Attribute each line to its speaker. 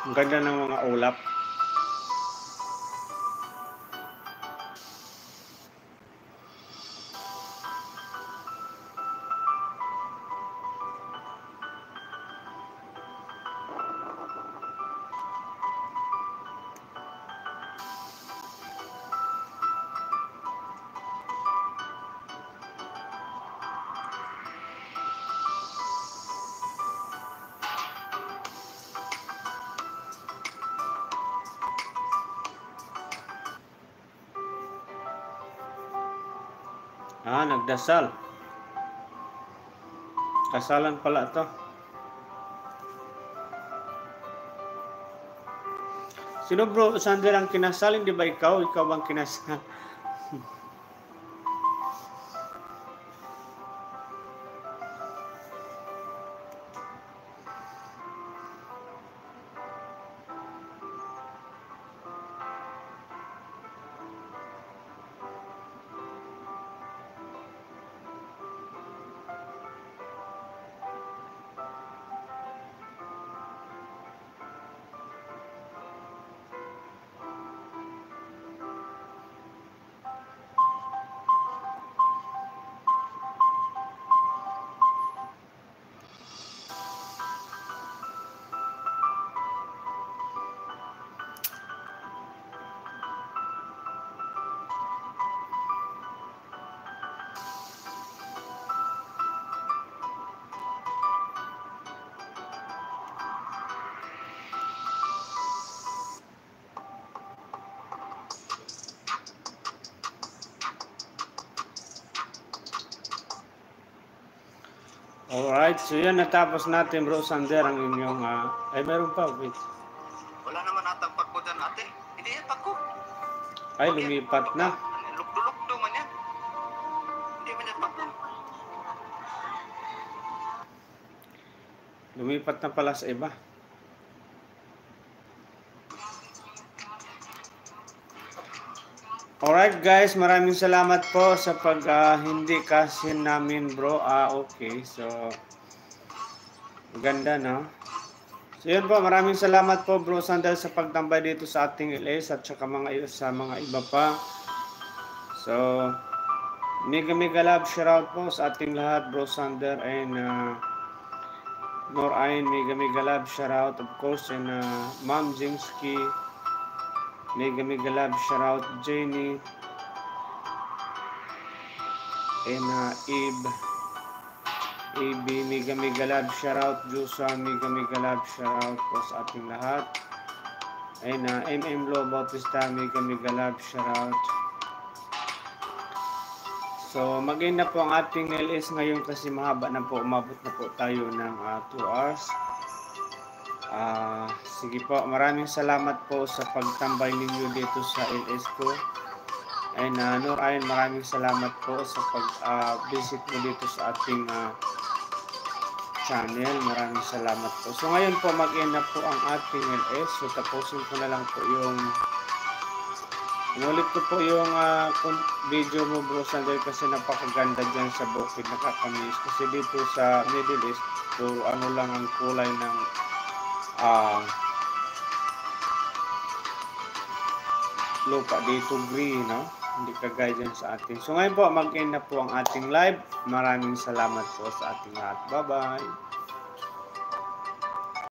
Speaker 1: Ang ganda ng mga ulap. Nagdasal. Kasalan pala to. Sino bro, Sander ang kinasal? Hindi ba ikaw? Ikaw bang kinasal? Alright, so yan, natapos natin bro Sander ang inyong ay meron pa, wait.
Speaker 2: Wala naman atang pagko dyan ate. Hindi yan pagko.
Speaker 1: Ay, lumipat na.
Speaker 2: Lukdo-lukdo man yan. Hindi man yan pagko.
Speaker 1: Lumipat na pala sa iba. Alright guys, maraming salamat po sa pag hindi kasi namin bro. Okay, so maganda no. So yun po, maraming salamat po bro Sander sa pagtambay dito sa ating LS at saka sa mga iba pa. So mega love shoutout po sa ating lahat bro Sander and Norain, mega love shoutout of course, and Ma'am Jingski, mega love shoutout Jenny, and Eve, mega love shoutout Jusa, mega love shoutout po sa ating lahat, and MM Lo Bautista, mega love shoutout. So mag-end na po ang ating LS ngayon kasi mahaba na po, umabot na po tayo ng 2 hours. Sige po, maraming salamat po sa pagtambay ninyo dito sa LS ko. And Norain, maraming salamat po sa pag-visit mo dito sa ating channel. Maraming salamat po. So ngayon po mag-end na po ang ating LS. So tapusin ko na lang po yung inulit ko po yung video mo bro Sander kasi napakaganda dyan sa bukid, nakakamiss. Kasi dito sa Middle East, so ano lang ang kulay ng lupa dito, green, no? Hindi kagaya dyan sa atin. So ngayon po, mag-end na po ang ating live. Maraming salamat po sa ating lahat. Bye-bye!